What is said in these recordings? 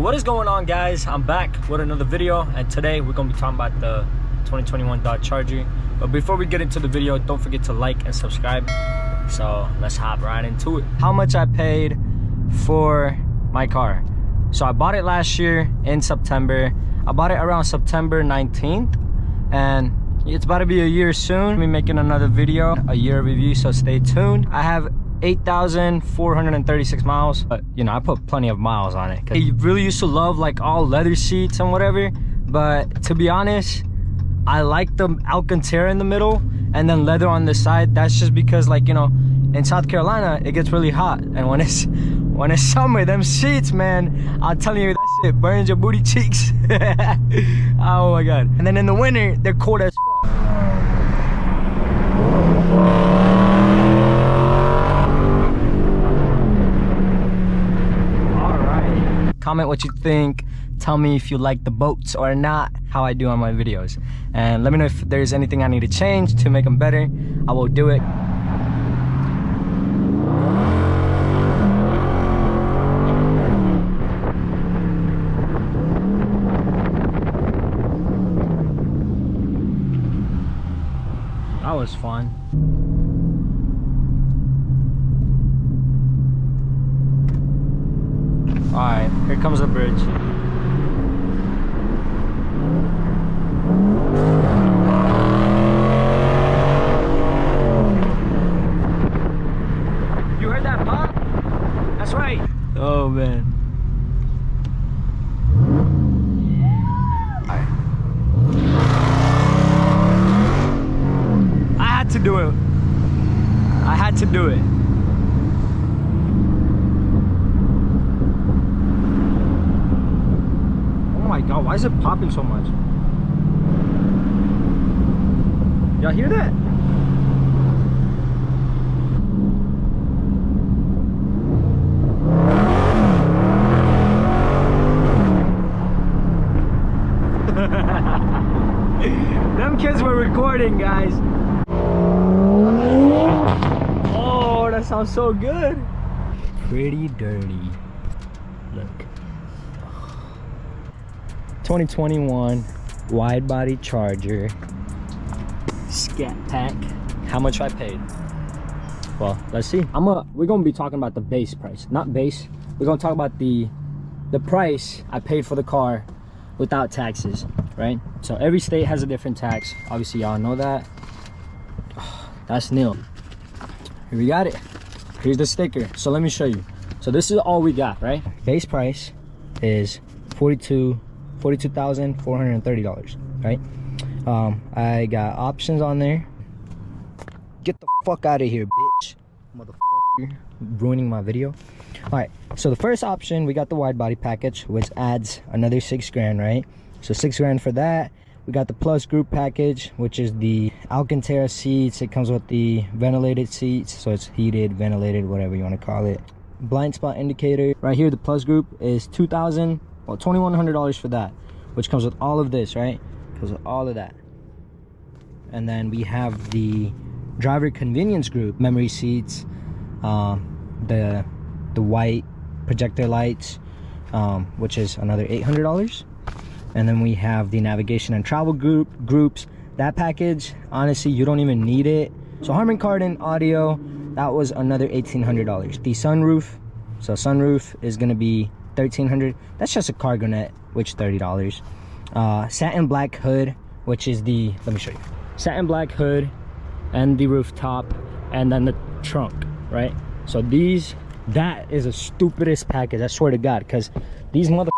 what is going on, guys? I'm back with another video, and today we're gonna be talking about the 2021 Dodge Charger. But before we get into the video, don't forget to like and subscribe. So let's hop right into it. How much I paid for my car. So I bought it last year in September. I bought it around September 19th, and it's about to be a year soon. I'll be making another video, a year review, so stay tuned. I have 8,436 miles, but you know, I put plenty of miles on it. I really used to love like all leather seats and whatever, but to be honest, I like the Alcantara in the middle and then leather on the side. That's just because, like, you know, in South Carolina it gets really hot, and when it's summer, them seats, man, I'm telling you, that shit burns your booty cheeks. Oh my god. And then in the winter they're cold as fuck. Comment what you think. Tell me if you like the boats or not, how I do on my videos, and let me know if there's anything I need to change to make them better. I will do it. That was fun. Alright, here comes the bridge. You heard that pop? That's right. Oh man. Alright. I had to do it. I had to do it. Oh my god, why is it popping so much? Y'all hear that? Them kids were recording, guys. Oh, that sounds so good. Pretty dirty. Look. 2021 Widebody Charger Scatpack. How much I paid? Well, let's see. We're gonna be talking about the base price, not base. We're gonna talk about the price I paid for the car without taxes, right? So every state has a different tax. Obviously, y'all know that. That's nil. Here we got it. Here's the sticker. So let me show you. So this is all we got, right? Base price is $42,430, right? I got options on there. Get the fuck out of here, bitch, motherfucker, ruining my video. All right, so the first option, we got the wide body package, which adds another $6,000, right? So $6,000 for that. We got the plus group package, which is the Alcantara seats. It comes with the ventilated seats, so it's heated, ventilated, whatever you want to call it. Blind spot indicator right here. The plus group is $2,100 for that, which comes with all of this, right? Comes with all of that. And then we have the driver convenience group, memory seats, the white projector lights, which is another $800. And then we have the navigation and travel groups. That package, honestly, you don't even need it. So Harman Kardon audio, that was another $1,800. The sunroof, so sunroof is gonna be $1,300. That's just a cargo net, which $30. Satin black hood, which is the, let me show you, satin black hood and the rooftop, and then the trunk, right? So that is the stupidest package, I swear to god, because these motherfuckers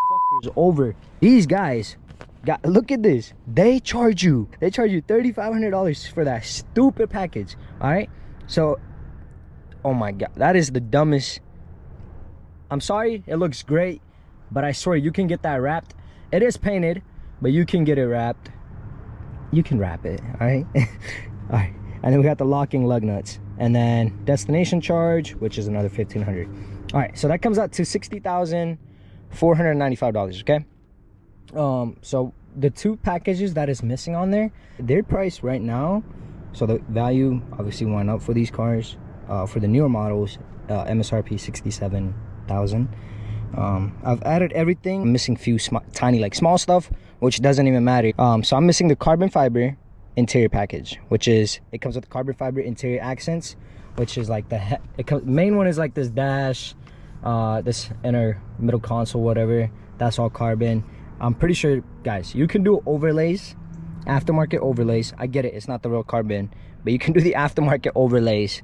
these guys look at this, they charge you $3,500 for that stupid package. All right, so oh my god, that is the dumbest. I'm sorry, it looks great, but I swear you can get that wrapped. It is painted, but you can get it wrapped. You can wrap it, all right? All right, and then we got the locking lug nuts, and then destination charge, which is another $1,500. All right, so that comes out to $60,495, okay? So the two packages that is missing on there, their price right now, so the value obviously went up for these cars. For the newer models, MSRP $67,000. I've added everything. I'm missing few tiny like small stuff, which doesn't even matter. So I'm missing the carbon fiber interior package, which is, it comes with carbon fiber interior accents, which is like the main one is like this dash, this inner middle console, whatever, that's all carbon. I'm pretty sure, guys, you can do overlays, aftermarket overlays. I get it, it's not the real carbon, but you can do the aftermarket overlays,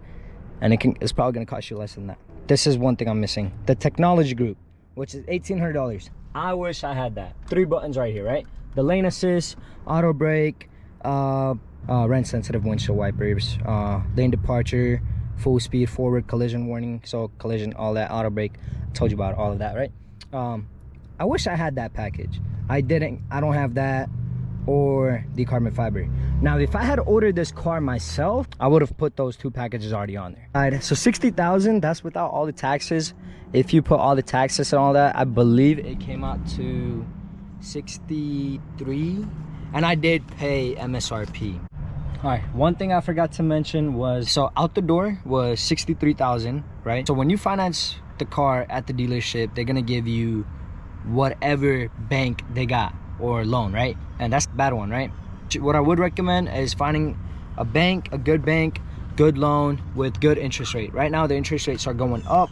and it's probably gonna cost you less than that. This is one thing I'm missing, the technology group, which is $1,800. I wish I had that. 3 buttons right here, right? The lane assist, auto brake, rain sensitive windshield wipers, lane departure, full speed forward, collision warning, so collision, all that, auto brake. I told you about all of that, right? I wish I had that package. I don't have that, or the carbon fiber. Now if I had ordered this car myself, I would have put those 2 packages already on there. All right, so 60,000, that's without all the taxes. If you put all the taxes and all that, I believe it came out to 63, and I did pay MSRP. All right, one thing I forgot to mention was, so out the door was 63,000, right? So when you finance the car at the dealership, they're gonna give you whatever bank they got or loan, right? And that's the bad one, right? What I would recommend is finding a bank, a good loan with good interest rate. Right now the interest rates are going up,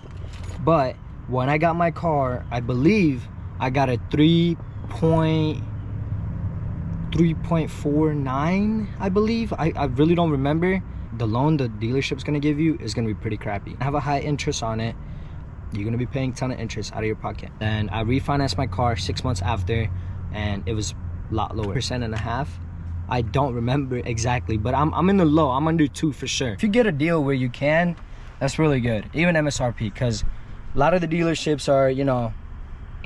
but when I got my car, I believe I got a 3.49, I believe. I really don't remember. The loan the dealership's gonna give you is gonna be pretty crappy. Have a high interest on it. You're gonna be paying a ton of interest out of your pocket. And I refinanced my car 6 months after, and it was a lot lower, 1.5%. I don't remember exactly, but I'm in the low. I'm under 2 for sure. If you get a deal where you can, that's really good, even MSRP, because a lot of the dealerships are, you know,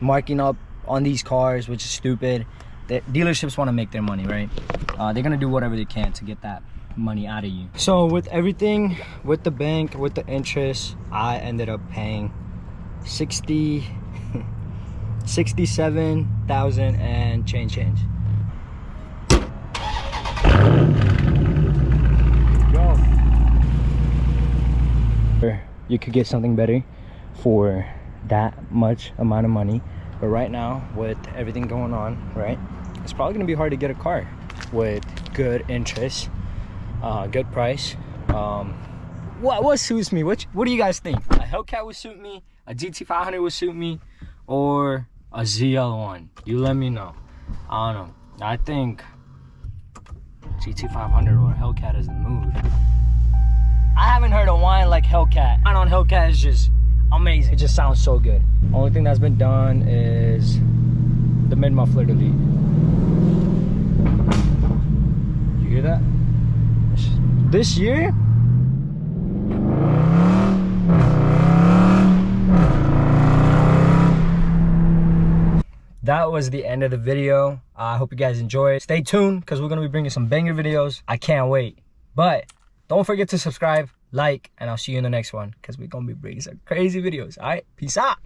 marking up on these cars, which is stupid. The dealerships want to make their money, right? They're gonna do whatever they can to get that money out of you. So with everything, with the bank, with the interest, I ended up paying 67,000 and change. Yo. You could get something better for that much amount of money, but right now with everything going on, right, it's probably gonna be hard to get a car with good interest, good price. What suits me? What do you guys think? A Hellcat would suit me, a GT500 would suit me, or a ZL1? You let me know. I don't know. I think GT500 or Hellcat is the move. I haven't heard a whine like Hellcat. Whine on Hellcat is just amazing. It just sounds so good. Only thing that's been done is the mid muffler delete. You hear that? This year, that was the end of the video. I hope you guys enjoyed. Stay tuned, because we're gonna be bringing some banger videos. I can't wait. But don't forget to subscribe, like, and I'll see you in the next one, because we're gonna be bringing some crazy videos. All right, peace out.